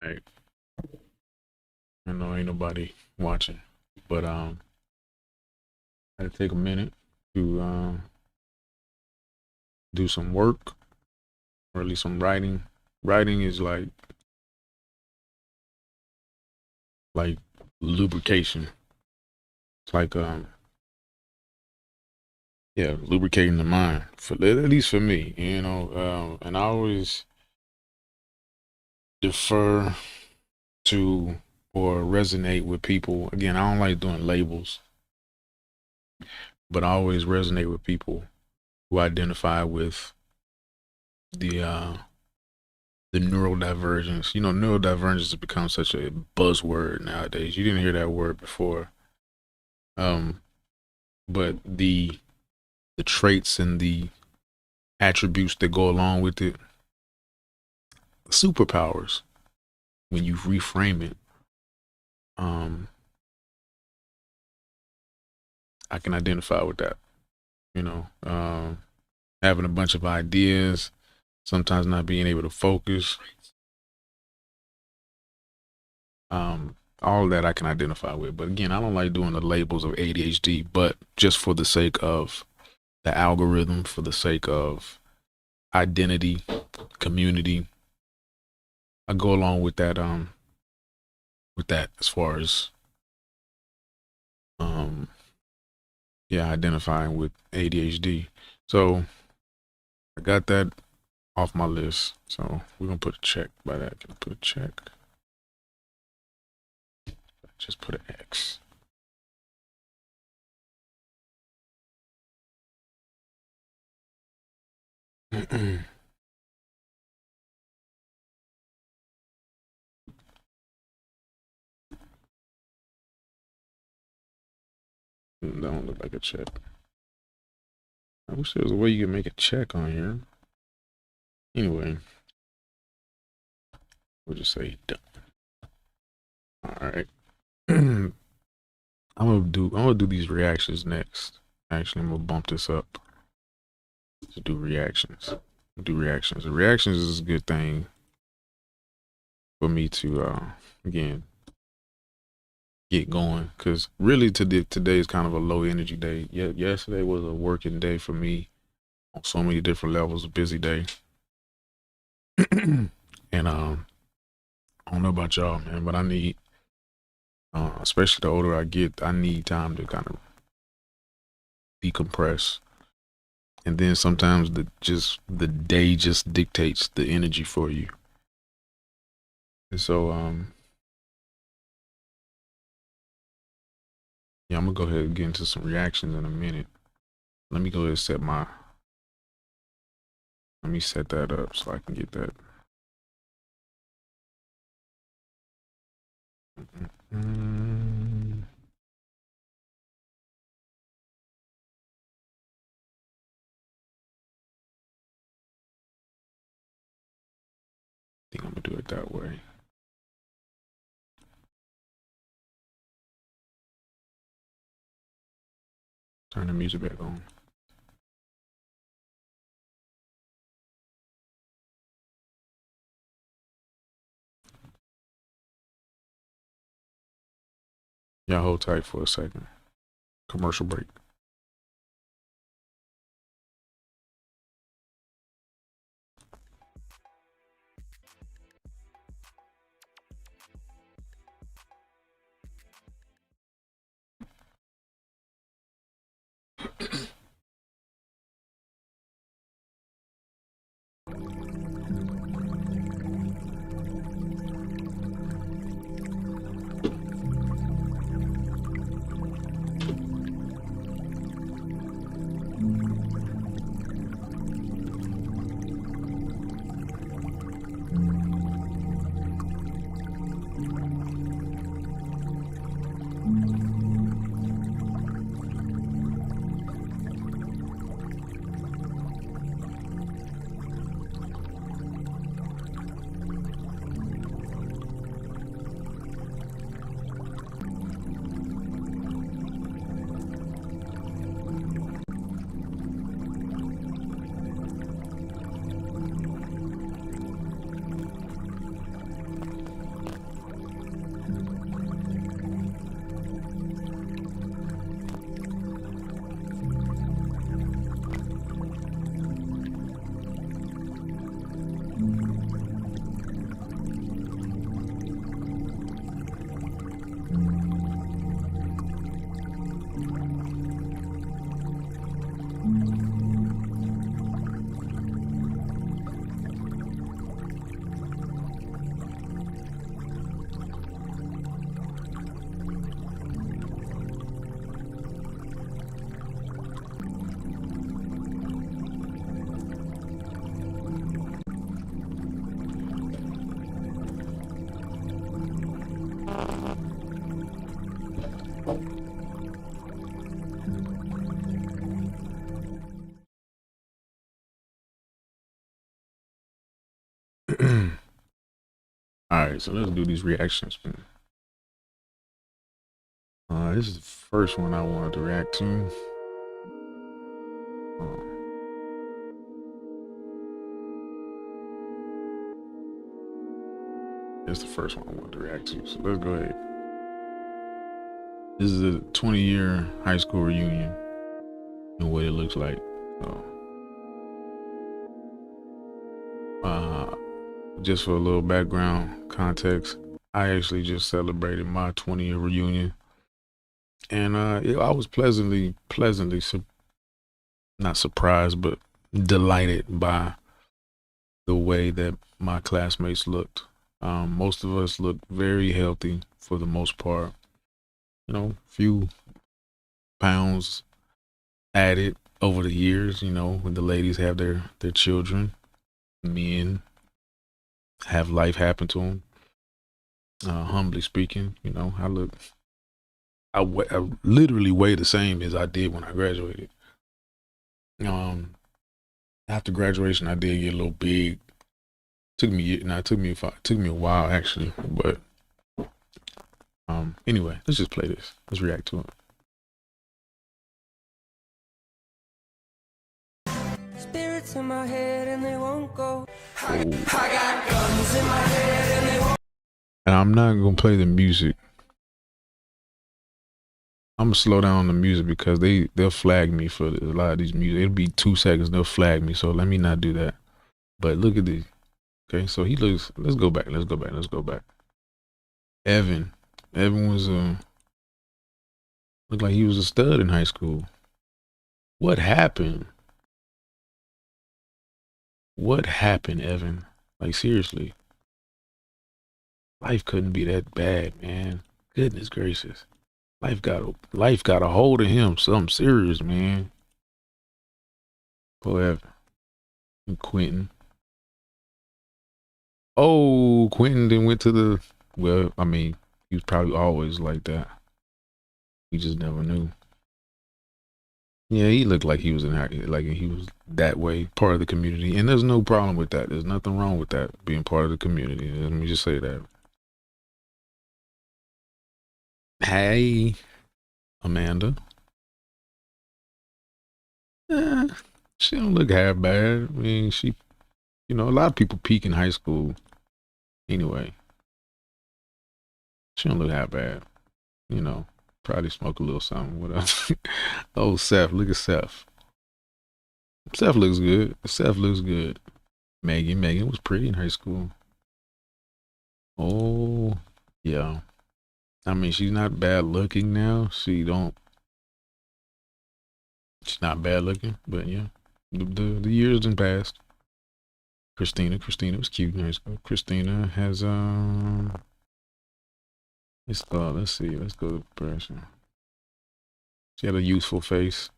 Right. I know ain't nobody watching, but I had to take a minute to do some work or at least some writing. Writing is like lubrication. It's like yeah, lubricating the mind for at least for me, and I always defer to or resonate with people. Again, I don't like doing labels, but I always resonate with people who identify with the uh the neurodivergence. Neurodivergence has become such a buzzword nowadays. You didn't hear that word before. Um, but the traits and the attributes that go along with it, superpowers, when you reframe it, um, I can identify with that. You know, having a bunch of ideas, sometimes not being able to focus, all of that I can identify with. But again, I don't like doing the labels of ADHD, but just for the sake of the algorithm, for the sake of identity, community, I go along with that as far as um yeah, identifying with ADHD. So I got that off my list. So we're gonna put a check by that. Can I put a check? Just put an X. That don't look like a check. I wish there was a way you could make a check on here. Anyway, we'll just say done. All right. I'm gonna do these reactions next. Actually, I'm gonna bump this up to do reactions. Do reactions. The reactions is a good thing for me to again get going, because really today is kind of a low energy day. Yesterday was a working day for me on so many different levels, a busy day. And I don't know about y'all, man, but I need especially the older I get, I need time to kind of decompress. And then sometimes the day just dictates the energy for you. And so yeah, I'm gonna go ahead and get into some reactions in a minute. Let me go ahead and let me set that up so I can get that. Mm-mm. I think I'm gonna do it that way. Turn the music back on. Y'all hold tight for a second. Commercial break. right, so let's do these reactions. This is the first one I wanted to react to. It's the first one I wanted to react to, so let's go ahead. This is a 20-year high school reunion and what it looks like. Just for a little background context, I actually just celebrated my 20-year reunion, and I was pleasantly, not surprised, but delighted by the way that my classmates looked. Most of us looked very healthy for the most part. You know, few pounds added over the years. You know, when the ladies have their children, men have life happen to them. Humbly speaking, you know, I literally weigh the same as I did when I graduated. After graduation, I did get a little big. Took me a while actually, but anyway, let's just play this. Let's react to it. Spirits in my head and they won't go. I got guns in my head and they won't. And I'm not gonna play the music. I'm gonna slow down the music because they'll flag me for a lot of these music. It'll be 2 seconds, they'll flag me. So let me not do that. But look at this. Okay, so he looks. Let's go back. Evan was looked like he was a stud in high school. What happened? What happened, Evan? Like seriously, life couldn't be that bad, man. Goodness gracious, life got a hold of him. Something serious, man. Poor Evan. And Quentin. Oh, Quentin then went to the. Well, I mean, he was probably always like that. We just never knew. Yeah, he looked like he was he was that way, part of the community, and there's no problem with that. There's nothing wrong with that, being part of the community. Let me just say that. Hey, Amanda. She don't look half bad. I mean, a lot of people peak in high school. Anyway, she don't look half bad. You know, probably smoke a little something. What else? Oh, Seth, look at Seth. Seth looks good. Megan was pretty in high school. Oh, yeah. I mean, she's not bad looking now. She's not bad looking, but yeah, the years done passed. Christina was cute in high school. Christina has let's see, let's go to person. She had a youthful face.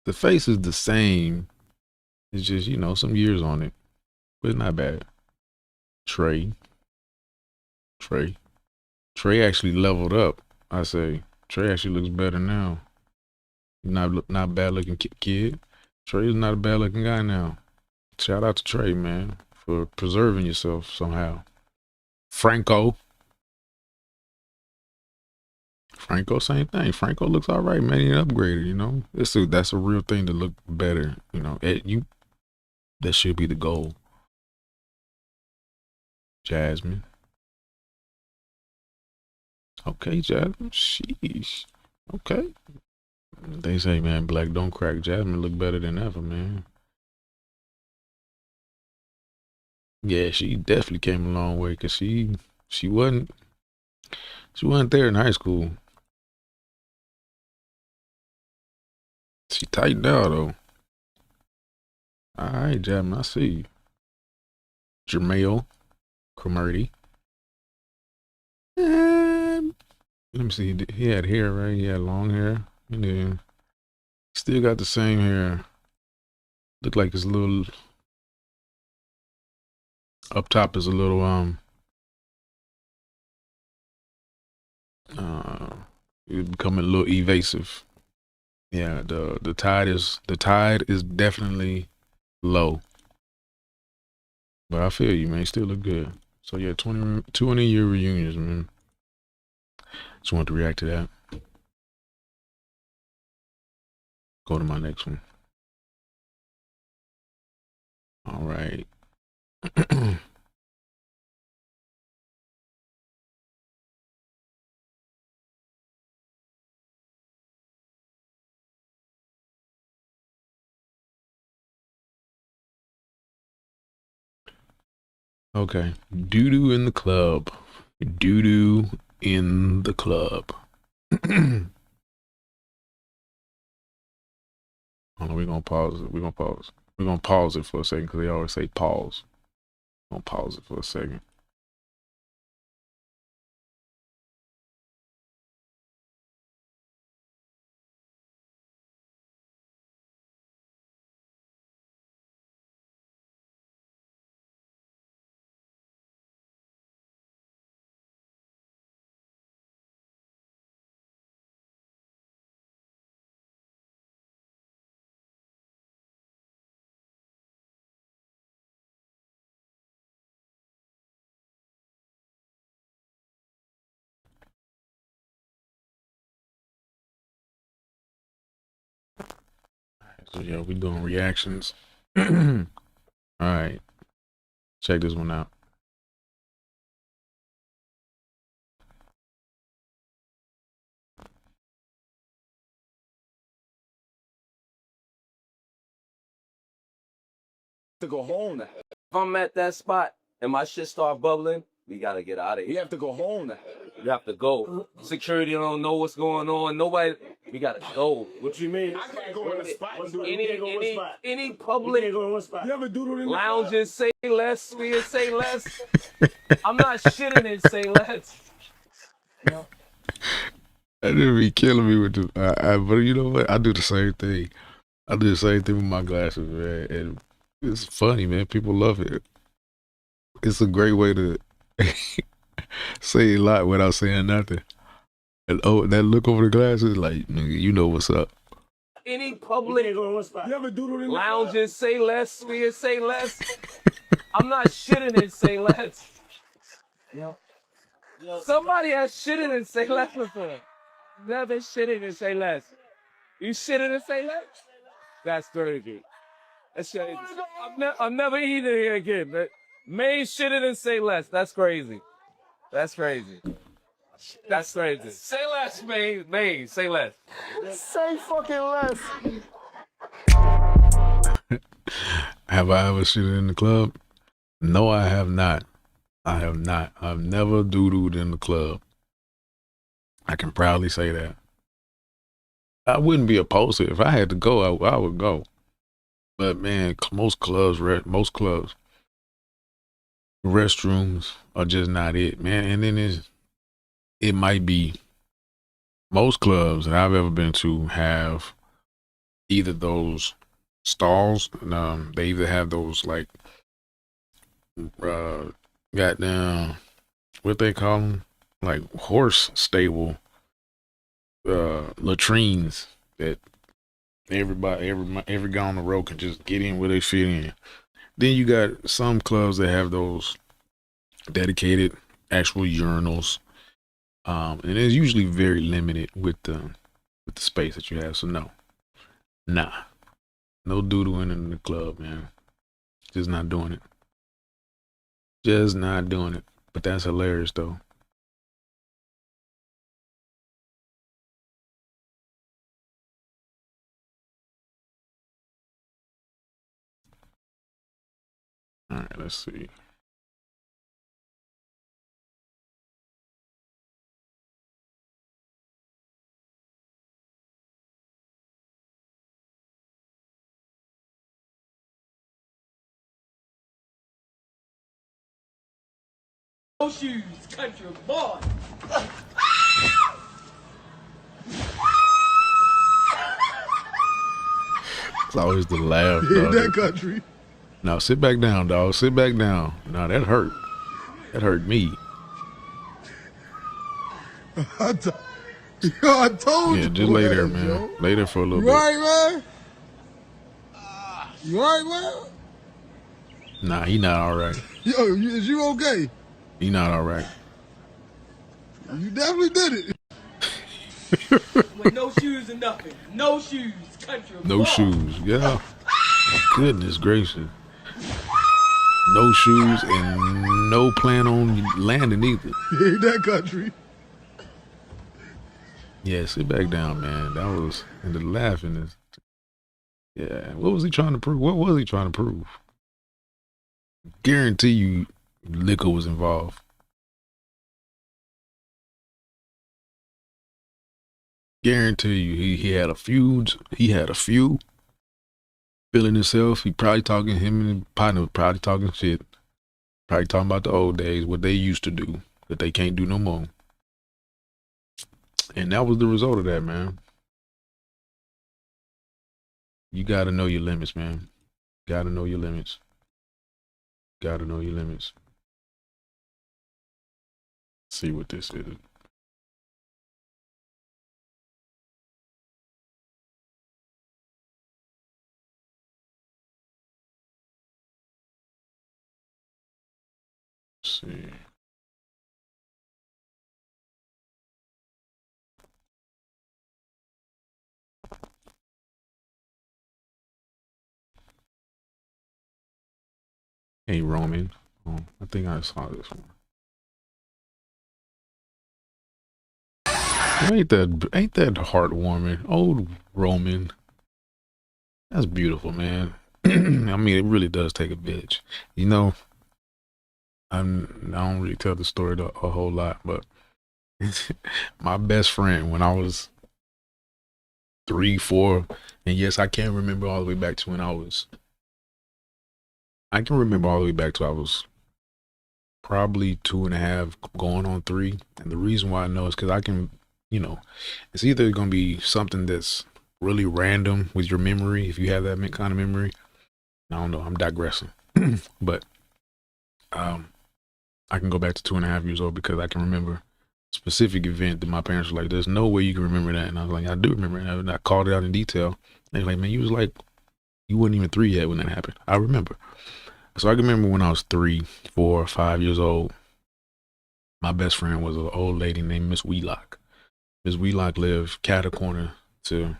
The face is the same. It's just, some years on it, but it's not bad. Trey actually leveled up. I say Trey actually looks better now. Not bad looking kid. Trey is not a bad looking guy now. Shout out to Trey, man, for preserving yourself somehow. Franco, same thing. Franco looks all right, man. He upgraded. That's a real thing to look better. That should be the goal. Jasmine. Okay, Jasmine. Sheesh. Okay. They say, man, black don't crack. Jasmine look better than ever, man. Yeah, she definitely came a long way because she wasn't there in high school. She tightened out though. All right, Jasmine, I see you. Jermail Cromartie. Let me see. He had hair, right? He had long hair. And then still got the same hair. Look like his little up top is a little it's becoming a little evasive. Yeah, the tide is definitely low. But I feel you, man. Still look good. So yeah, 20-year reunions, man. Just wanted to react to that. Go to my next one. All right. Okay. Doo-doo in the club. Doo-doo in the club. Hold on, we're gonna pause it. We're gonna pause. We're gonna pause it for a second because they always say pause. We're gonna pause it for a second. So yeah, we doing reactions. All right. Check this one out. To go home now. If I'm at that spot and my shit start bubbling, we gotta get out of here. You have to go home now. You have to go. Security don't know what's going on. Nobody. We gotta go. What you mean? I can't go in the spot. Any public lounges say less. We say less. I'm not shitting in say less. That didn't be killing me with the. But you know what? I do the same thing. I do the same thing with my glasses, man. And it's funny, man. People love it. It's a great way to say a lot without saying nothing. And oh, that look over the glasses, like, nigga, you know what's up. Any public lounges say less. We say less. I'm not shitting in say less. Somebody has shitted and say less before. Never shitted and say less. You shitted and say less? That's crazy. That's crazy. I'm never eating here again. But May shitted and say less. That's crazy. That's crazy. That's crazy. Say less, May. May, say less. Say fucking less. Have I ever shitted in the club? No, I have not. I have not. I've never doo-dooed in the club. I can proudly say that. I wouldn't be opposed to it. If I had to go, I would go. But man, most clubs, restrooms are just not it, man. And then it might be most clubs that I've ever been to have either those stalls, they either have those like goddamn, what they call them, like horse stable latrines that every guy on the road can just get in where they fit in. Then you got some clubs that have those dedicated actual urinals, and it's usually very limited with the space that you have. So no doodling in the club, man. Just not doing it. Just not doing it. But that's hilarious though. All right, let's see. No shoes, country boy. It's always the laugh. In that country. Now sit back down, dog. Sit back down. Now that hurt. That hurt me. I told you. Yeah, just lay there, man. Yo. Lay there for a little You bit. right, man? You right, man? Nah, he not all right. Yo, is you okay? He not all right. You definitely did it. With no shoes and nothing. No shoes, country No boy. shoes. Yeah. Goodness gracious. No shoes and no plan on landing either. Ain't that country? Yeah, sit back down, man. That was, and the laughing is, yeah. What was he trying to prove? What was he trying to prove? Guarantee you liquor was involved. Guarantee you he had a few. He had a few. Feeling himself. He probably talking, him and his partner was probably talking shit. Probably talking about the old days, what they used to do that they can't do no more. And that was the result of that, man. You gotta know your limits, man. Gotta know your limits. Gotta know your limits. See what this is. Let's see. Hey, Roman. Oh, I think I saw this one. Ain't that heartwarming? Old Roman. That's beautiful, man. I mean, it really does take a village. You know, I don't really tell the story a whole lot, but my best friend when I was 3, 4, and yes, I can remember all the way back to when I can remember all the way back to I was probably 2.5 going on 3. And the reason why I know is because I can, you know, it's either going to be something that's really random with your memory, if you have that kind of memory. I don't know, I'm digressing. But I can go back to 2.5 years old because I can remember a specific event that my parents were like, there's no way you can remember that. And I was like, I do remember it. And I called it out in detail. They're like, man, you was like, you weren't even 3 yet when that happened. I remember. So I can remember when I was 3, 4, 5 years old, my best friend was an old lady named Miss Wheelock. Miss Wheelock lived catty corner to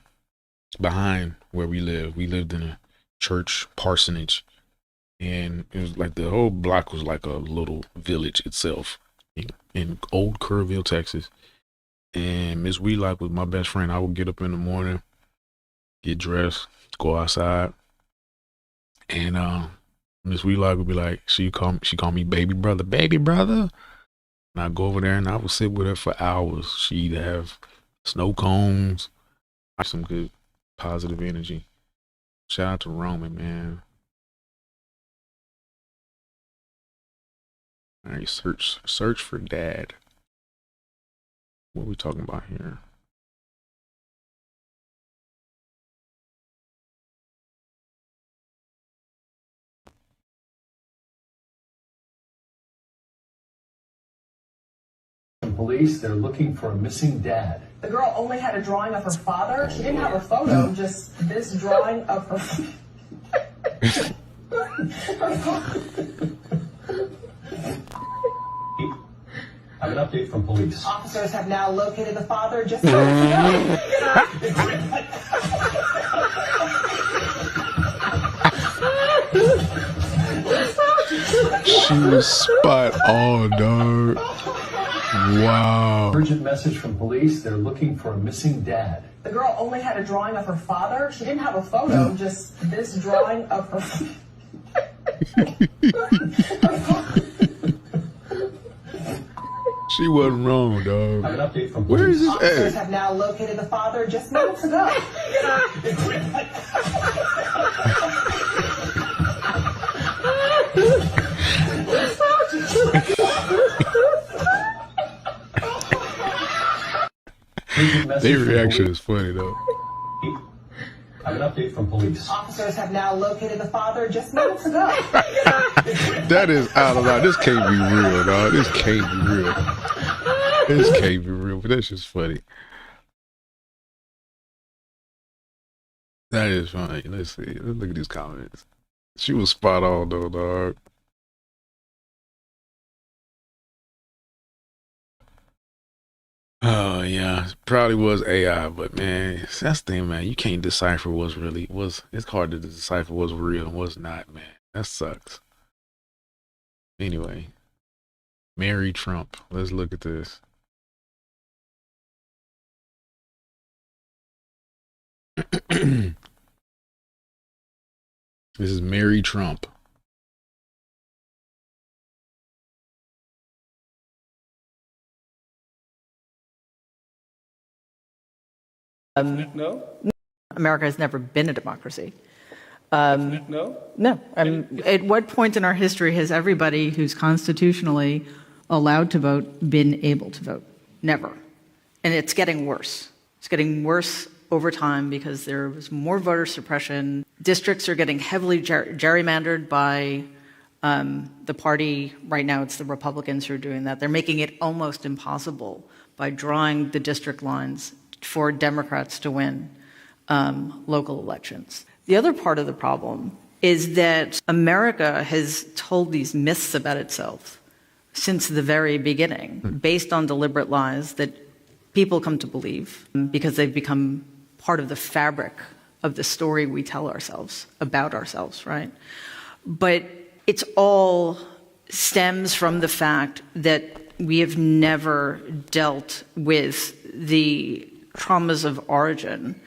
behind where we lived. We lived in a church parsonage, and it was like the whole block was like a little village itself in old Kerrville, Texas. And Miss Wheelock was my best friend. I would get up in the morning, get dressed, go outside, and Miss Wheelock would be like, she called me baby brother, baby brother. And I'd go over there and I would sit with her for hours. She'd have snow cones, some good positive energy. Shout out to Roman, man. All right, search for dad. What are we talking about here? Police, they're looking for a missing dad. The girl only had a drawing of her father. She didn't have a photo, just this drawing of her. I have an update from police. Officers have now located the father just minutes ago. She was spot on, dog. Wow. Urgent message from police. They're looking for a missing dad. The girl only had a drawing of her father. She didn't have a photo, just this drawing of her. She wasn't wrong, dog. I have an update from police. Where is this Officers at? have now located the father just minutes ago. Their reaction is funny though. I have an update from police. Officers have now located the father just minutes ago. That is out of line. This can't be real, dog. This can't be real. This can't be real, but that's just funny. That is funny. Let's see. Let's look at these comments. She was spot on though, dog. Oh yeah, probably was AI, but man, that's the thing, man. You can't decipher what's. It's hard to decipher what's real and what's not, man. That sucks. Anyway, Mary Trump. Let's look at this. This is Mary Trump. No? America has never been a democracy. No? No. At what point in our history has everybody who's constitutionally allowed to vote been able to vote? Never. And it's getting worse. It's getting worse over time because there was more voter suppression. Districts are getting heavily gerrymandered by the party. Right now, it's the Republicans who are doing that. They're making it almost impossible by drawing the district lines for Democrats to win local elections. The other part of the problem is that America has told these myths about itself since the very beginning, based on deliberate lies that people come to believe because they've become part of the fabric of the story we tell ourselves about ourselves, right? But it's all stems from the fact that we have never dealt with the traumas of origin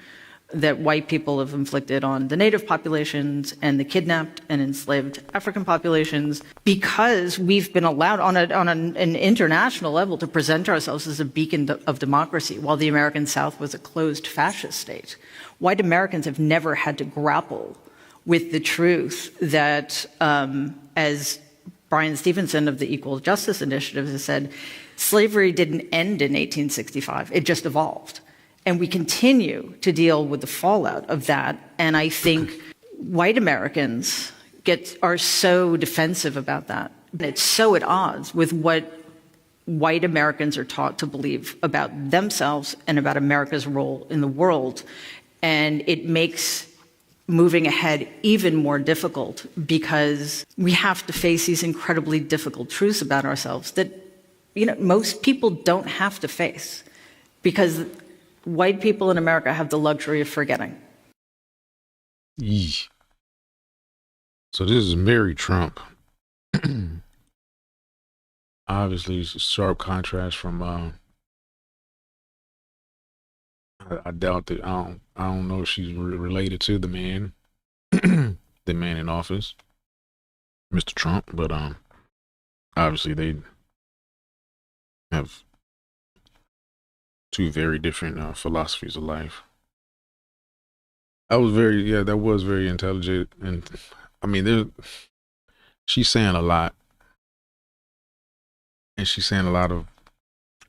that white people have inflicted on the native populations and the kidnapped and enslaved African populations, because we've been allowed on an international level to present ourselves as a beacon of democracy while the American South was a closed fascist state. White Americans have never had to grapple with the truth that, as Brian Stevenson of the Equal Justice Initiative has said, slavery didn't end in 1865, it just evolved. And we continue to deal with the fallout of that. And I think white Americans are so defensive about that. It's so at odds with what white Americans are taught to believe about themselves and about America's role in the world. And it makes moving ahead even more difficult because we have to face these incredibly difficult truths about ourselves that, most people don't have to face, because white people in America have the luxury of forgetting. Yee. So this is Mary Trump. Obviously, it's a sharp contrast from. I doubt that. I don't know if she's related to the man, the man in office, Mr. Trump. But obviously they have two very different philosophies of life. That was very intelligent, and I mean, she's saying a lot, and she's saying a lot of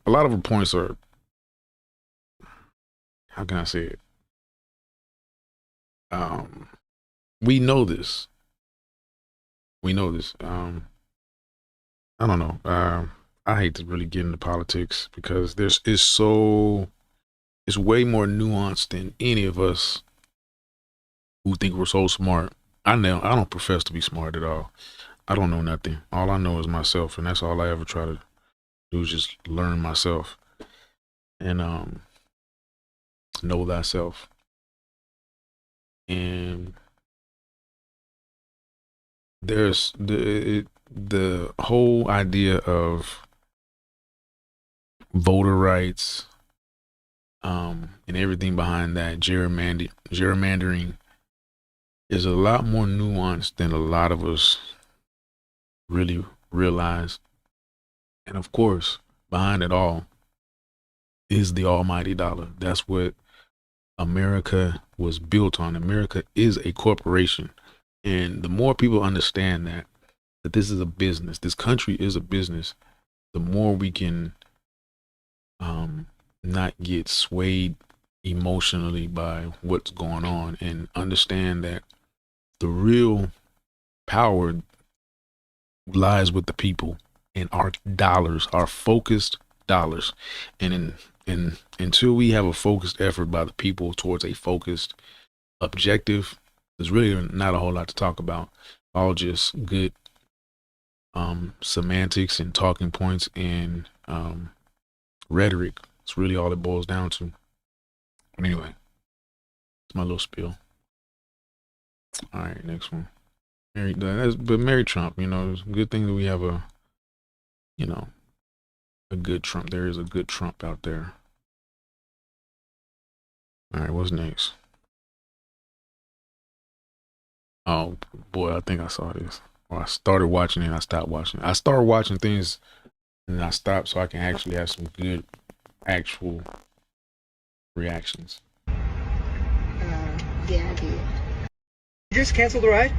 her points are, how can I say it? We know this. We know this. I don't know. I hate to really get into politics because it's way more nuanced than any of us who think we're so smart. I don't profess to be smart at all. I don't know nothing. All I know is myself, and that's all I ever try to do is just learn myself and know thyself. And there's the whole idea of voter rights, and everything behind that, gerrymandering is a lot more nuanced than a lot of us really realize. And of course, behind it all is the almighty dollar. That's what America was built on. America is a corporation. And the more people understand that this is a business, this country is a business, the more we can not get swayed emotionally by what's going on and understand that the real power lies with the people and our dollars, our focused dollars. And until we have a focused effort by the people towards a focused objective, there's really not a whole lot to talk about. All just good semantics and talking points and rhetoric It's really all it boils down to. But anyway, it's my little spiel. All right, next one. Mary Trump, you know, it's a good thing that we have a, you know, a good Trump. There is a good Trump out there. All right, what's next? Oh boy, I think I saw this. Well, I started watching it and I stopped watching it. I started watching things and I stopped so I can actually have some good actual reactions. Yeah, I did. You just canceled the ride?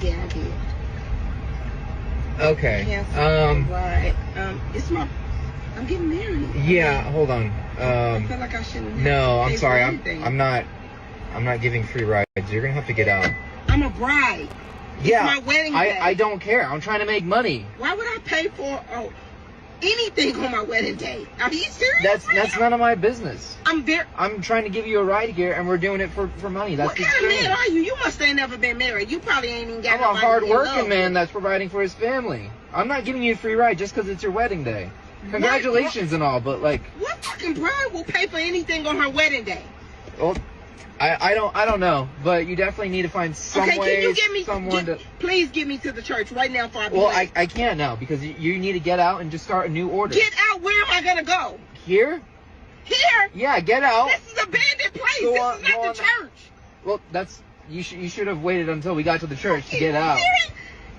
Yeah, I did. Okay. Canceled the ride. I'm getting married. Yeah, hold on. I feel like I shouldn't. No, I'm pay sorry. for anything. I'm not giving free rides. You're gonna have to get out. I'm a bride. Yeah. It's my wedding day. I don't care. I'm trying to make money. Why would I pay for anything on my wedding day? Are you serious? That's none of my business. I'm trying to give you a ride here, and we're doing it for money. That's what the kind of exchange. man are you? You must have never been married. You probably ain't even got I'm a nobody to be in love hard-working man with. that's providing for his family. I'm not giving you a free ride just because it's your wedding day. Congratulations and all, but like, what fucking bride will pay for anything on her wedding day? well, I don't know, but you definitely need to find some Okay, way, can you get me? someone to. Please get me to the church right now before I be Well, late. I can't now because you need to get out and just start a new order. Get out. Where am I gonna go? Here? Here? Yeah, get out. This is a abandoned place. Go This on- is not go the on. church. Well, you should have waited until we got to the church to get out.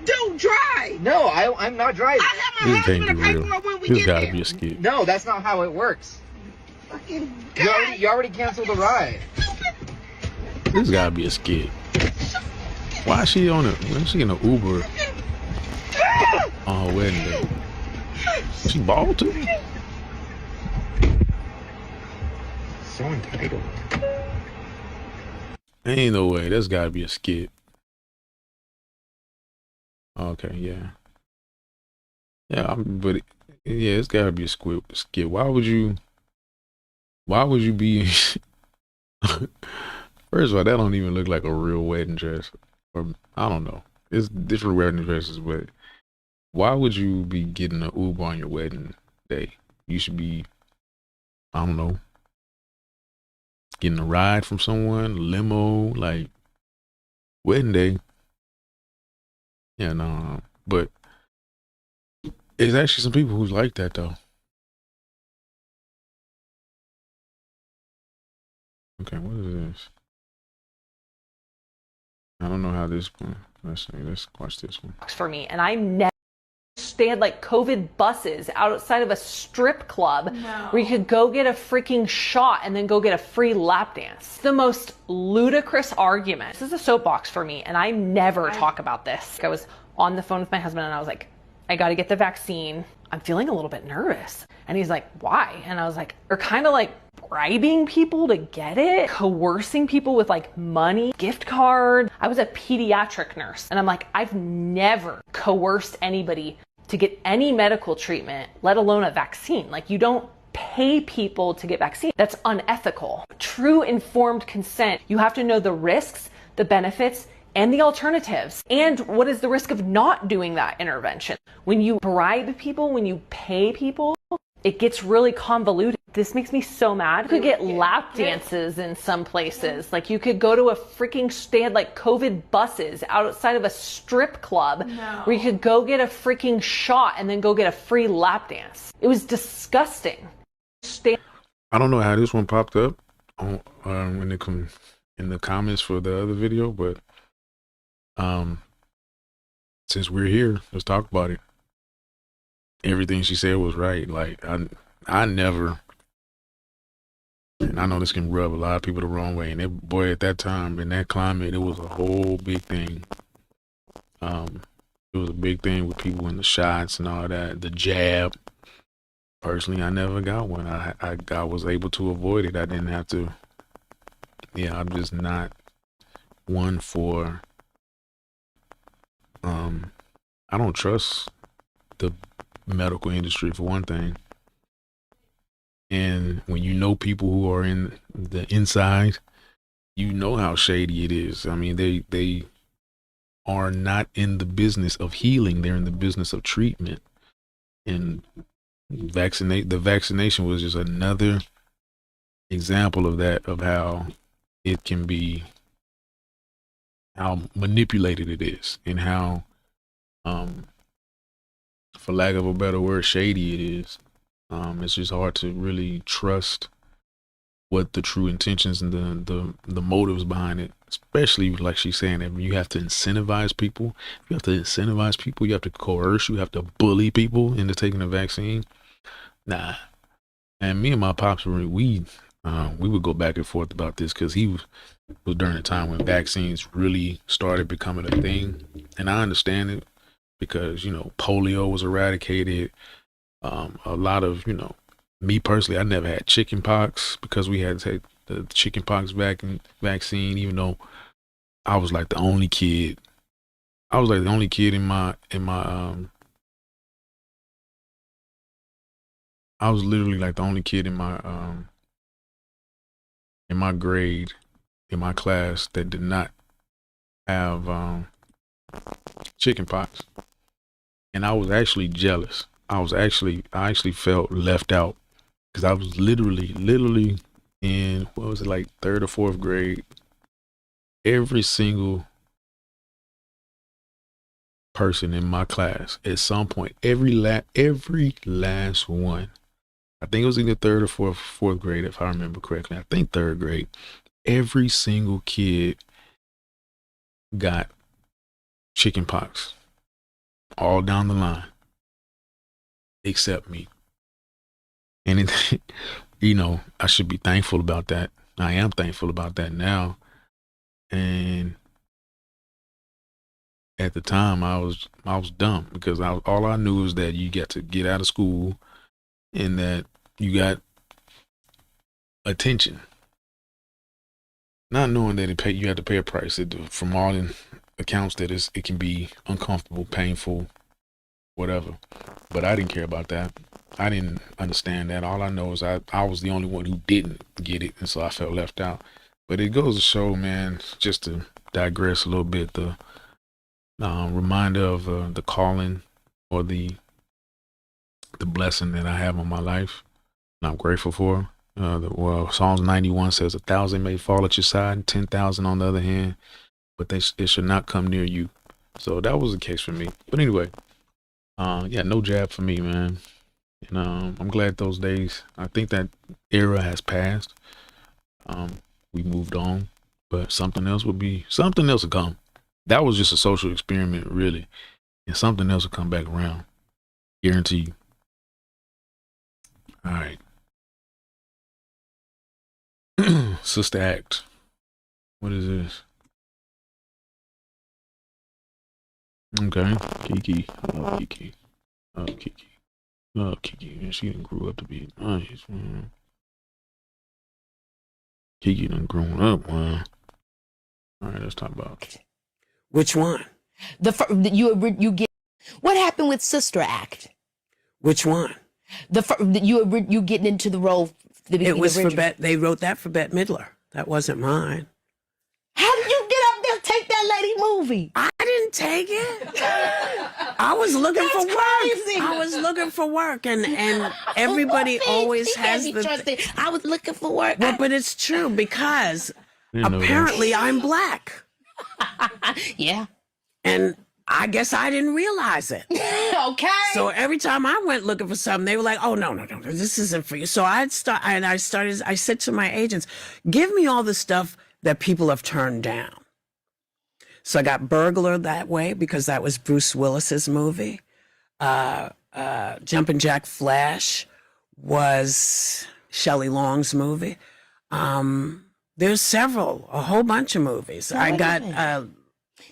Dude, drive. No, I'm not driving. I have my This can't husband be to pay real. for when we This get gotta there. be a skit. No, that's not how it works. Fucking You God. already canceled the ride. This gotta be a skit. Why is she on it? When is she in an Uber on her wedding day? She bald too? So entitled. Ain't no way. That's gotta be a skit. Okay, yeah. But it's gotta be a skit. Why would you be First of all, that don't even look like a real wedding dress. Or I don't know. It's different wedding dresses, but why would you be getting an Uber on your wedding day? You should be, I don't know, getting a ride from someone, limo, like wedding day. Yeah, no. But there's actually some people who's like that though. Okay, what is this? I don't know how this one. Let's see. Let's watch this one. For me, and I never stand like COVID buses outside of a strip club where you could go get a freaking shot and then go get a free lap dance. The most ludicrous argument. This is a soapbox for me, and I never talk about this. I was on the phone with my husband and I was like, I got to get the vaccine. I'm feeling a little bit nervous. And he's like, why? And I was like, or kind of like bribing people to get it, coercing people with like money, gift card. I was a pediatric nurse and I'm like, I've never coerced anybody to get any medical treatment, let alone a vaccine. Like, you don't pay people to get vaccines. That's unethical. True informed consent. You have to know the risks, the benefits, and the alternatives. And what is the risk of not doing that intervention? When you bribe people, when you pay people, it gets really convoluted. This makes me so mad. You could get lap dances in some places. Like, you could go to a freaking stand, like COVID buses outside of a strip club where you could go get a freaking shot and then go get a free lap dance. It was disgusting. I don't know how this one popped up on when it come in the comments for the other video, but since we're here, let's talk about it. Everything she said was right. Like, I never, and I know this can rub a lot of people the wrong way. And boy, at that time, in that climate, it was a whole big thing. It was a big thing with people in the shots and all that, the jab. Personally, I never got one. I was able to avoid it. I didn't have to. Yeah, I'm just not one for, I don't trust the medical industry for one thing. And when you know people who are in the inside, you know how shady it is. I mean, they are not in the business of healing. They're in the business of treatment. And The vaccination was just another example of that, of how it can be, how manipulated it is, and how, for lack of a better word, shady it is. It's just hard to really trust what the true intentions and the motives behind it, especially like she's saying, that you have to incentivize people. You have to incentivize people. You have to coerce. You have to bully people into taking a vaccine. Nah. And me and my pops, we would go back and forth about this, because he was during the time when vaccines really started becoming a thing. And I understand it, because, polio was eradicated. A lot of, me personally, I never had chicken pox, because we had to take the chicken pox vaccine, even though I was like the only kid. I was like the only kid I was literally like the only kid in my grade, in my class, that did not have chicken pox. And I was actually jealous. I actually felt left out, because I was literally in, what was it, like third or fourth grade. Every single person in my class at some point, every last one, I think it was either third or fourth grade, if I remember correctly. I think third grade. Every single kid got chicken pox, all down the line, except me. And it, I should be thankful about that. I am thankful about that now. And at the time, I was dumb, because all I knew was that you get to get out of school, and that you got attention, not knowing that you had to pay a price. From all accounts, that it can be uncomfortable, painful, whatever. But I didn't care about that. I didn't understand that. All I know is I was the only one who didn't get it, and so I felt left out. But it goes to show, man, just to digress a little bit, the reminder of the calling, or the blessing that I have on my life, and I'm grateful for. Psalms 91 says, 1,000 may fall at your side, and 10,000 on the other hand, but it should not come near you. So that was the case for me. But anyway, no jab for me, man. And I'm glad those days, I think that era has passed. We moved on, but something else will come. That was just a social experiment, really. And something else will come back around. Guarantee you. All right. Sister Act. What is this? Okay. Kiki. I love Kiki. Love Kiki. Man, she done grew up to be nice, man. Kiki done grown up, man. All right, let's talk about. Which one? You get. What happened with Sister Act? Which one? You getting into the role. It was for Bette. They wrote that for Bette Midler. That wasn't mine. How did you get up there and take that lady movie? I didn't take it. I was looking for work. Crazy. I was looking for work, and everybody always has the. I was looking for work. Well, but it's true, because apparently I'm black. Yeah. And I guess I didn't realize it. Okay. So every time I went looking for something, they were like, "Oh no, this isn't for you." So I said to my agents, "Give me all the stuff that people have turned down." So I got Burglar that way, because that was Bruce Willis's movie. Jumpin' Jack Flash was Shelley Long's movie. There's a whole bunch of movies. I got.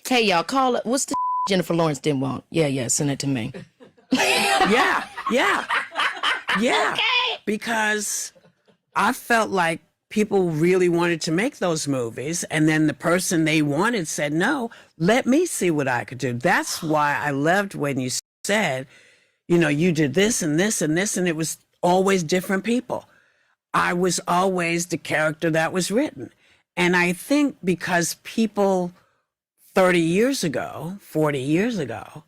Hey, y'all, call it. What's the Jennifer Lawrence didn't want? Yeah, send it to me. Yeah. Okay. Because I felt like people really wanted to make those movies, and then the person they wanted said, no, let me see what I could do. That's why I loved when you said, you did this and this and this, and it was always different people. I was always the character that was written. And I think because people 30 years ago, 40 years ago,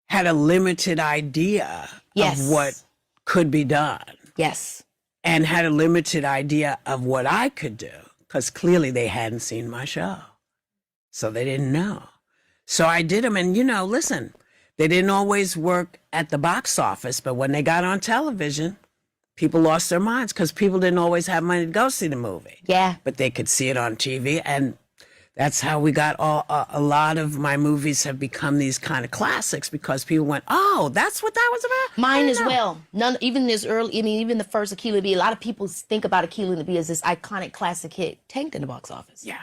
had a limited idea of what could be done. Yes. And had a limited idea of what I could do, because clearly they hadn't seen my show. So they didn't know. So I did them, and listen, they didn't always work at the box office, but when they got on television, people lost their minds because people didn't always have money to go see the movie. Yeah. But they could see it on TV, and that's how we got a lot of my movies have become these kind of classics because people went, oh, that's what that was about? Mine as well. Even as early, even the first Akilah B, a lot of people think about Akilah B as this iconic classic hit, tanked in the box office. Yeah.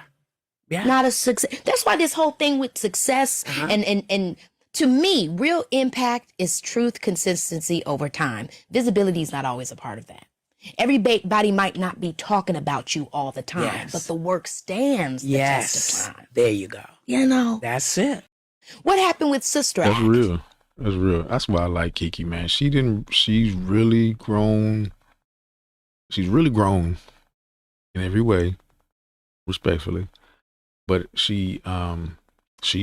Yeah. Not a success. That's why this whole thing with success and to me, real impact is truth, consistency over time. Visibility is not always a part of that. Everybody might not be talking about you all the time, but the work stands the test of time. There you go. That's it. What happened with Sister Act? That's real. That's real. That's why I like Kiki, man. She's really grown. She's really grown in every way, respectfully. But she's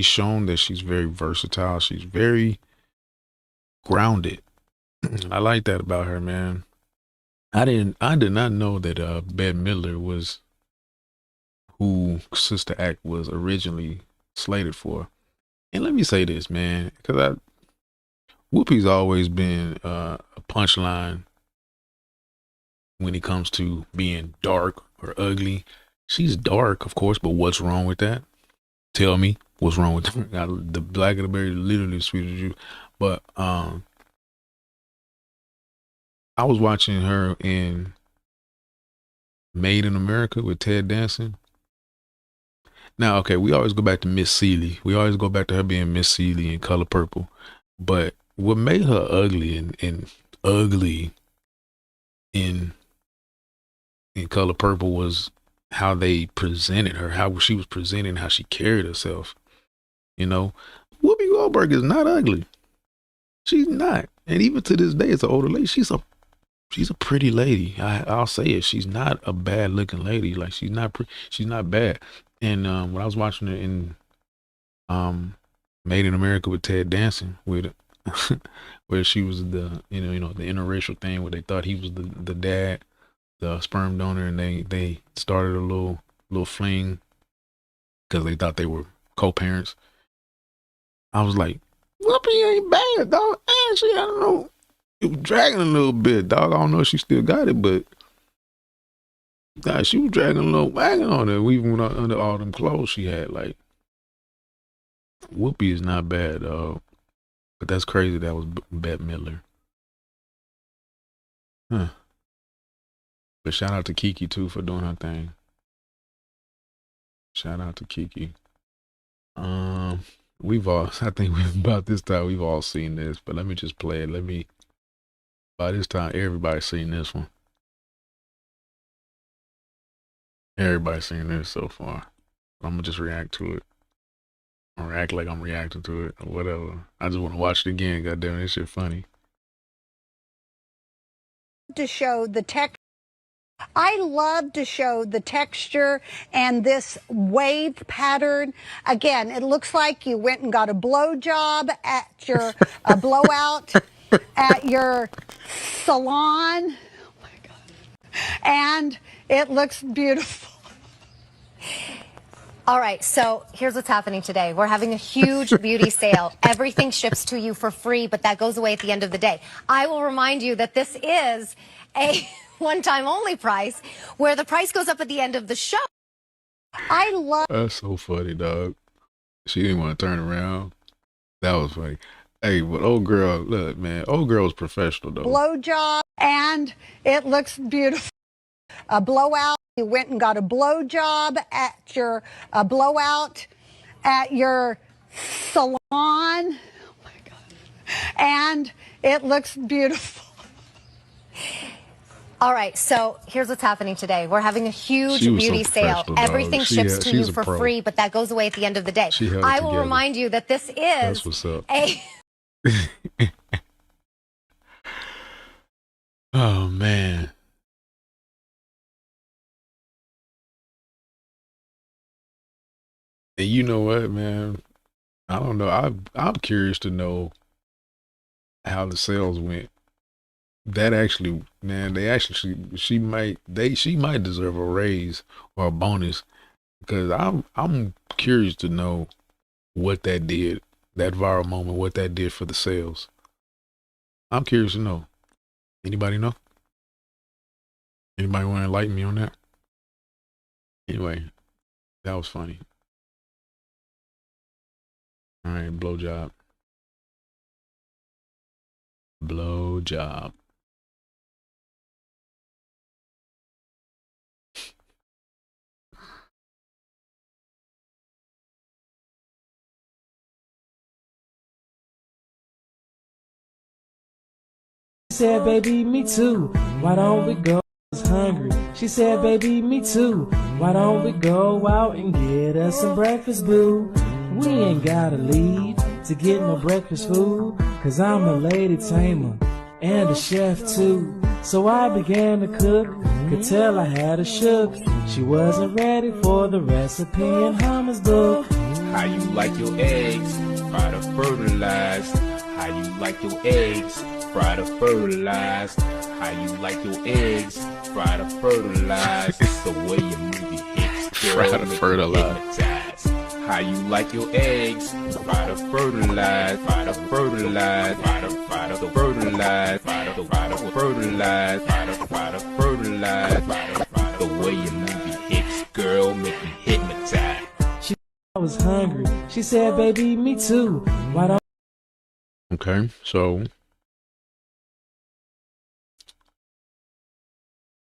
shown that she's very versatile. She's very grounded. I like that about her, man. I did not know that Bette Midler was who Sister Act was originally slated for. And let me say this, man, because Whoopi's always been a punchline when it comes to being dark or ugly. She's dark, of course, but what's wrong with that? Tell me what's wrong with that. The black of the berry, literally sweet as you. But I was watching her in Made in America with Ted Danson. Now, okay, we always go back to Miss Seeley. We always go back to her being Miss Seeley in Color Purple. But what made her ugly and ugly in Color Purple was how they presented her, how she was presenting, how she carried herself. Whoopi Goldberg is not ugly. She's not. And even to this day, as an older lady, she's a pretty lady. I'll say it. She's not a bad looking lady. Like she's not bad. And when I was watching it in Made in America with Ted Danson, with where she was the the interracial thing where they thought he was the dad, the sperm donor, and they started a little fling because they thought they were co-parents. I was like, Whoopi ain't bad, dog. And she, I don't know, it was dragging a little bit, dog. I don't know if she still got it, but God, she was dragging a little wagon on it, even under all them clothes she had. Like, Whoopi is not bad, dog. But that's crazy. That was Bette Midler. Huh. But shout out to Kiki too for doing her thing. Shout out to Kiki. I think about this time we've all seen this, but let me just play it. By this time, everybody's seen this one. Everybody's seen this so far. I'm gonna just react to it. Or act like I'm reacting to it or whatever. I just want to watch it again. Goddamn, this shit funny. To show the texture. I love to show the texture and this wave pattern. Again, it looks like you went and got a blowjob at your blowout at your salon. Oh my God. And it looks beautiful. All right, so here's what's happening today. We're having a huge beauty sale. Everything ships to you for free, but that goes away at the end of the day. I will remind you that this is a one-time only price, where the price goes up at the end of the show. I love... That's so funny, dog. She didn't want to turn around. That was funny. Hey, but old girl, look, man, old girl was professional, though. Blowjob, and it looks beautiful. A blowout. You went and got a blowjob at your blowout at your salon. Oh my God. And it looks beautiful. All right, so here's what's happening today. We're having a huge beauty sale. Everything ships to you for free, but that goes away at the end of the day. I will remind you that this is That's what's up. Oh, man. And you know what, man? I don't know. I'm curious to know how the sales went that actually, man, she might deserve a raise or a bonus, because I'm curious to know what that did, that viral moment, what that did for the sales. I'm curious to know. Anybody know? Anybody want to enlighten me on that? Anyway, that was funny. All right, blowjob. Blowjob. She said, baby, me too. Why don't we go? I was hungry. She said, baby, me too. Why don't we go out and get us some breakfast, boo? We ain't gotta leave to get no breakfast food, 'cause I'm a lady tamer and a chef too. So I began to cook, could tell I had a shook. She wasn't ready for the recipe in Hummer's book. How you like your eggs? Fried or fertilized? How you like your eggs? Fried or fertilized? How you like your eggs? Fried or fertilized? The way you move your hips, girl, Fried or fertilized. hypnotized. How you like your eggs? Fried or fertilized? Fried or fertilized? Fried or fertilized? Fried or fertilized? Fried or fertilized? The way you move your hips, girl, make me hypnotized. I was hungry. She said, baby, me too. Why don't Okay, so.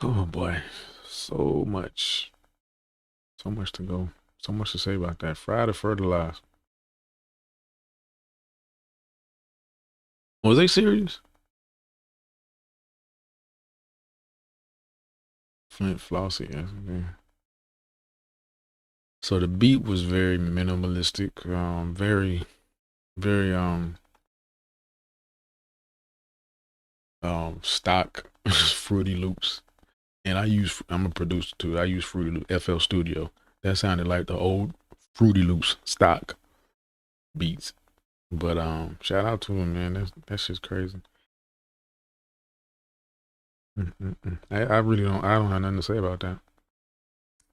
Oh boy, so much to go, so much to say about that. Fried or fertilized? Was they serious? Flint Flossie, yes. Okay. So the beat was very minimalistic, very stock Fruity Loops. And I'm a producer too. I use Fruity Loops, FL Studio. That sounded like the old Fruity Loops stock beats. But shout out to him, man. That's just crazy. I really don't have nothing to say about that.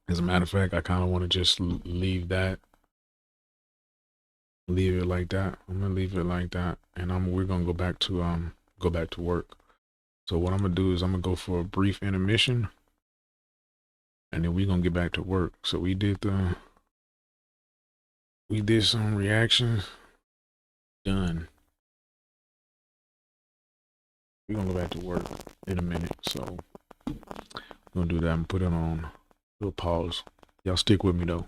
As a matter of fact, I kind of want to just leave it like that. I'm gonna leave it like that, and we're gonna go back to work. So what I'm gonna do is I'm gonna go for a brief intermission, and then we're gonna get back to work. So we did some reactions. Done. We're gonna go back to work in a minute. So we're gonna do that and put it on a little pause. Y'all stick with me though.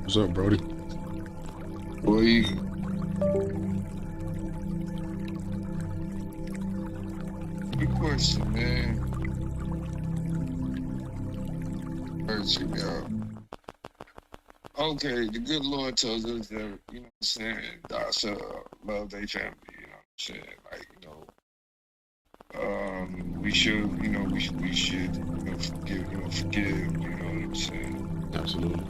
What's up, Brody? Boy, good question, man. Hurts you, y'all. Okay, the good Lord tells us that, you know what I'm saying, thou shalt love their family, you know what I'm saying? Like, we should, we should, forgive, you know what I'm saying? Absolutely.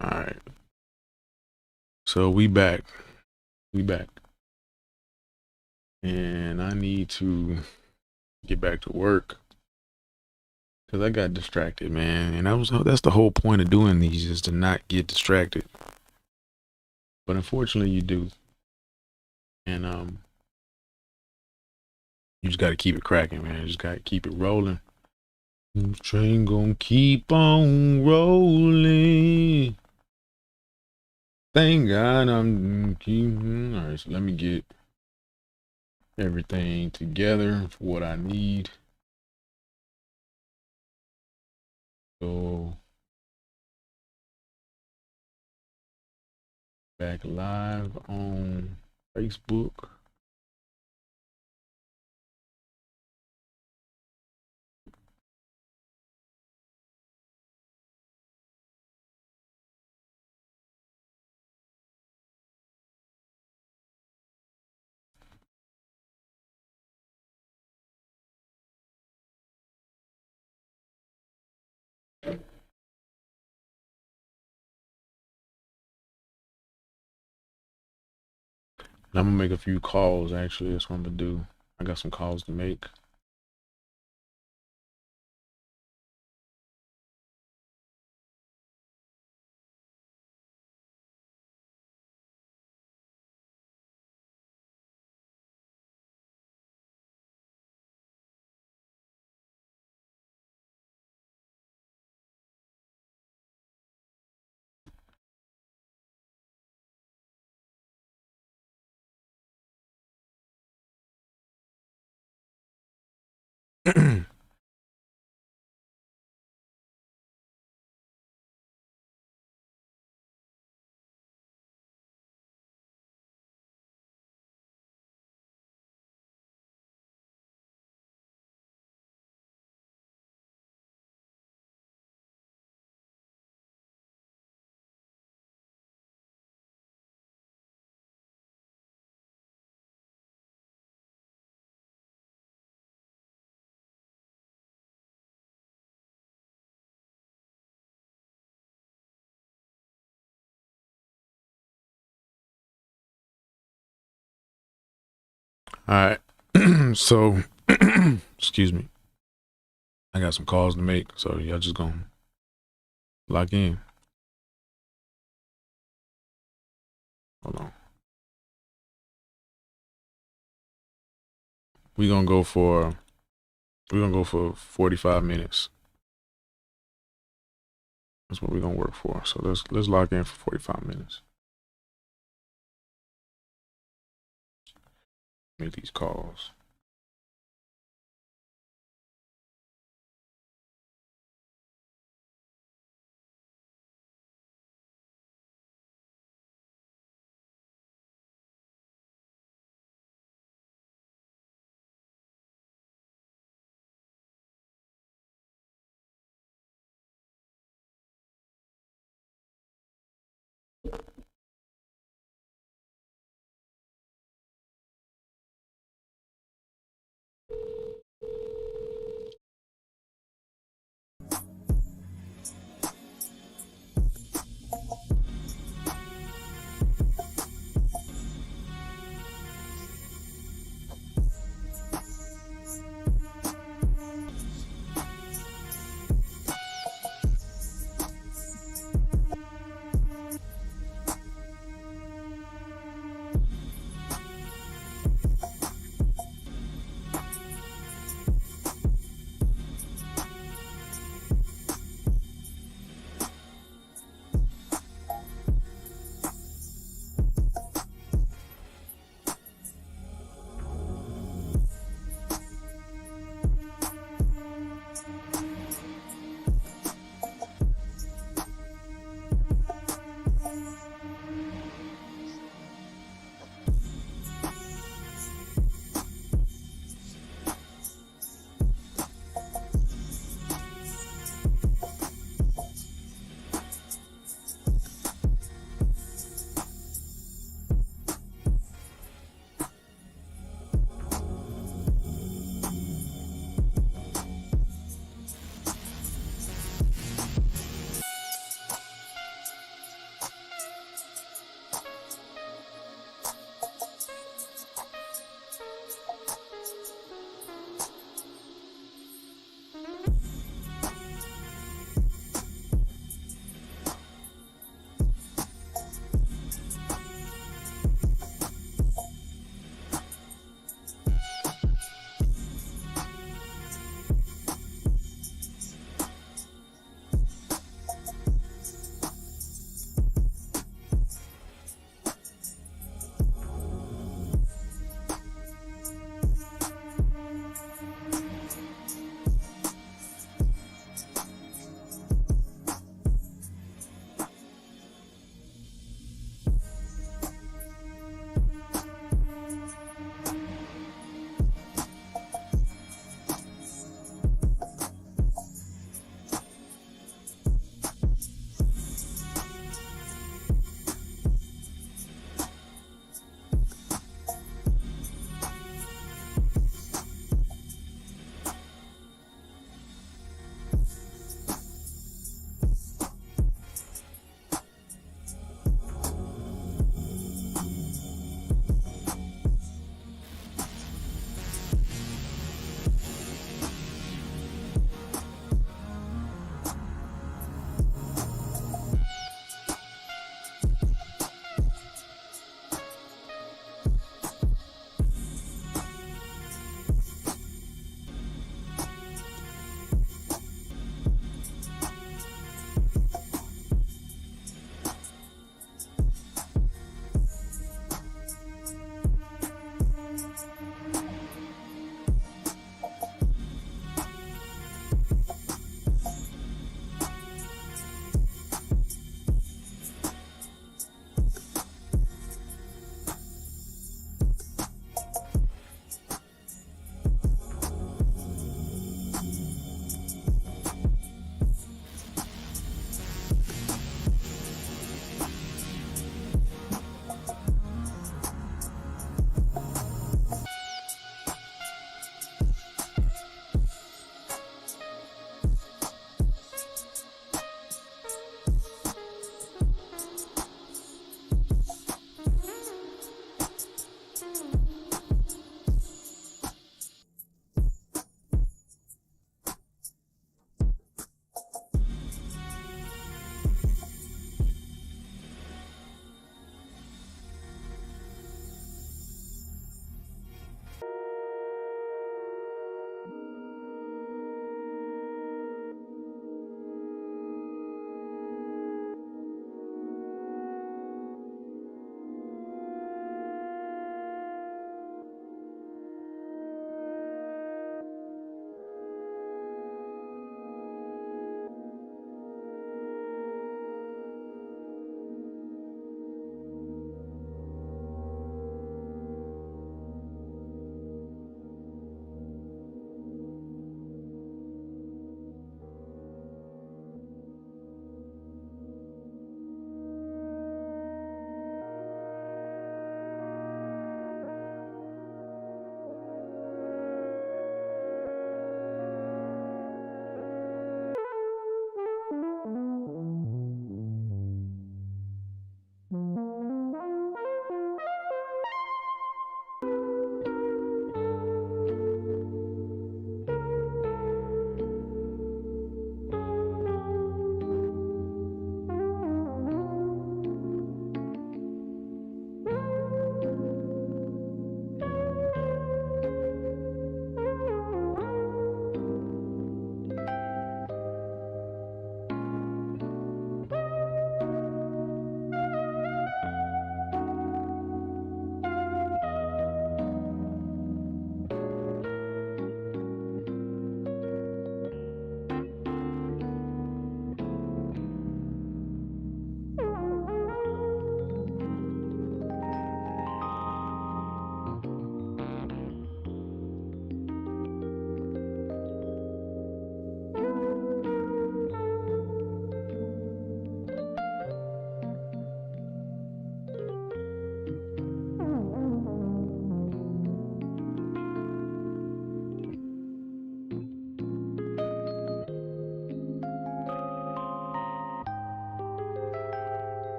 All right. So we back. We back. And I need to get back to work because I got distracted, man. And that's the whole point of doing these, is to not get distracted. But unfortunately you do. And you just gotta keep it cracking, man. You just gotta keep it rolling. Train gonna keep on rolling. Thank God I'm keeping. All right, so let me get everything together for what I need. So back live on Facebook. And I'm gonna make a few calls, actually. That's what I'm gonna do. I got some calls to make. All right. So, excuse me. I got some calls to make, so y'all just gonna lock in. Hold on. We're gonna go for 45 minutes. That's what we're gonna work for. So let's lock in for 45 minutes. Make these calls.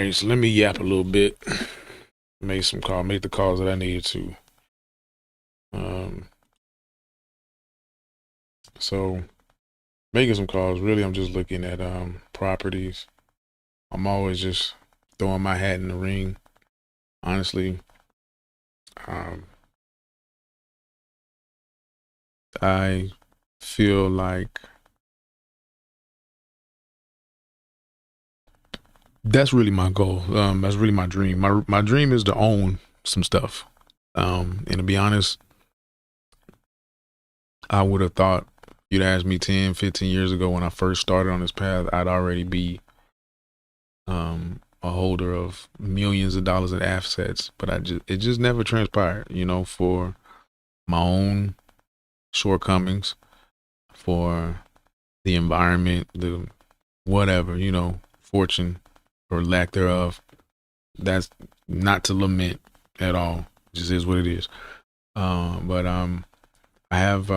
right, so let me yap a little bit. Make the calls that I needed to. So making some calls. Really, I'm just looking at properties. I'm always just throwing my hat in the ring. Honestly, I feel like that's really my goal. That's really my dream. My dream is to own some stuff. And to be honest, I would have thought you'd ask me 10, 15 years ago when I first started on this path, I'd already be a holder of millions of dollars in assets, but it just never transpired, for my own shortcomings, for the environment, the whatever, fortune or lack thereof. That's not to lament at all. It just is what it is. But I have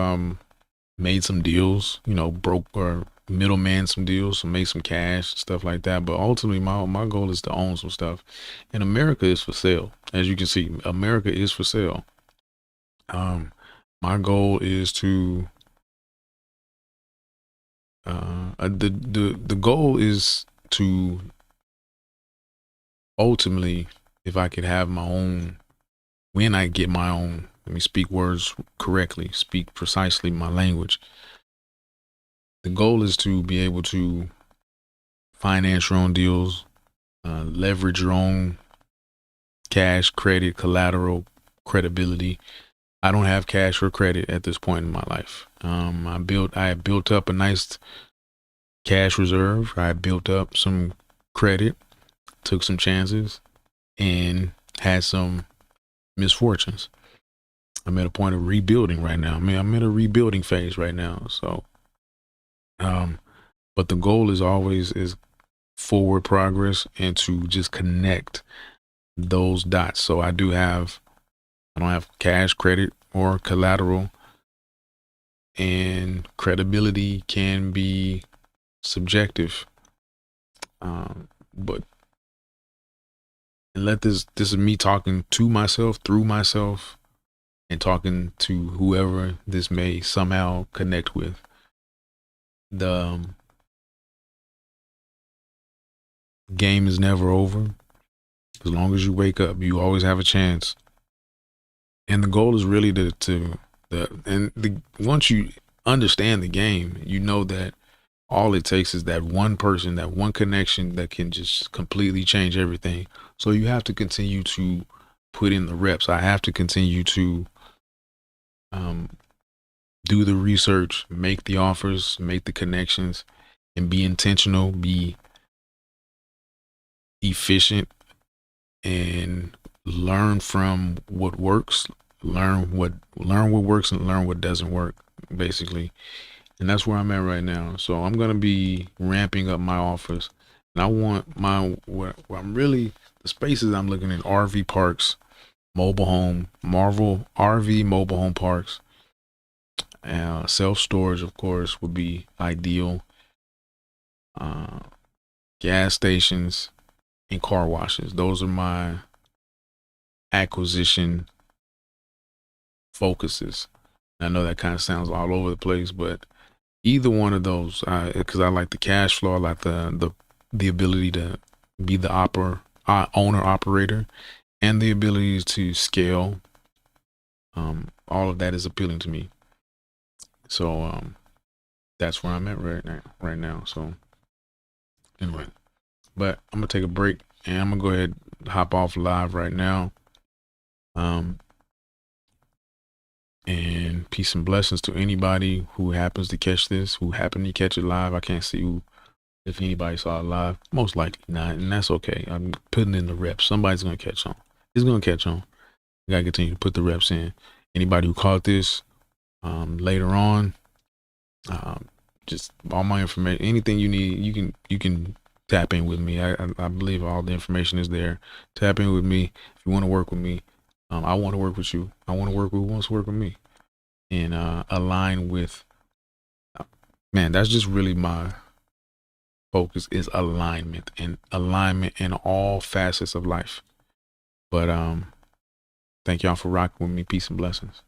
made some deals, broke or middleman some deals, so made some cash, stuff like that. But ultimately, my goal is to own some stuff. And America is for sale. As you can see, America is for sale. My goal is to the goal is to ultimately, if I could have my own, when I get my own, let me speak words correctly, speak precisely my language. The goal is to be able to finance your own deals, leverage your own cash, credit, collateral, credibility. I don't have cash or credit at this point in my life. I had built up a nice cash reserve. I built up some credit, took some chances, and had some misfortunes. I'm at a point of rebuilding right now. I'm in a rebuilding phase right now. So, but the goal is always forward progress and to just connect those dots. So I don't have cash, credit, or collateral, and credibility can be subjective. But this is me talking to myself, through myself, and talking to whoever this may somehow connect with. The game is never over. As long as you wake up, you always have a chance. And the goal is really once you understand the game, you know that all it takes is that one person, that one connection that can just completely change everything. So you have to continue to put in the reps. I have to continue to do the research, make the offers, make the connections, and be intentional, be efficient, and learn from what works, learn what works, and learn what doesn't work, basically. And that's where I'm at right now. So I'm gonna be ramping up my offers, and I want the spaces I'm looking at: RV parks, mobile home, Marvel RV mobile home parks. Self-storage, of course, would be ideal. Gas stations and car washes. Those are my acquisition focuses. I know that kind of sounds all over the place, but either one of those, because I like the cash flow, I like the ability to be the owner operator, and the ability to scale. All of that is appealing to me. So that's where I'm at right now. So anyway, but I'm gonna take a break and I'm gonna go ahead and hop off live right now. And peace and blessings to anybody who happens to catch this, who happened to catch it live. I can't see if anybody saw it live. Most likely not, and that's okay. I'm putting in the reps. Somebody's gonna catch on. It's gonna catch on. You gotta continue to put the reps in. Anybody who caught this later on, just all my information, anything you need, you can tap in with me. I believe all the information is there. Tap in with me if you want to work with me. I want to work with you. I want to work with who wants to work with me, and align with. Man, that's just really my focus is alignment, and alignment in all facets of life. But thank y'all for rocking with me. Peace and blessings.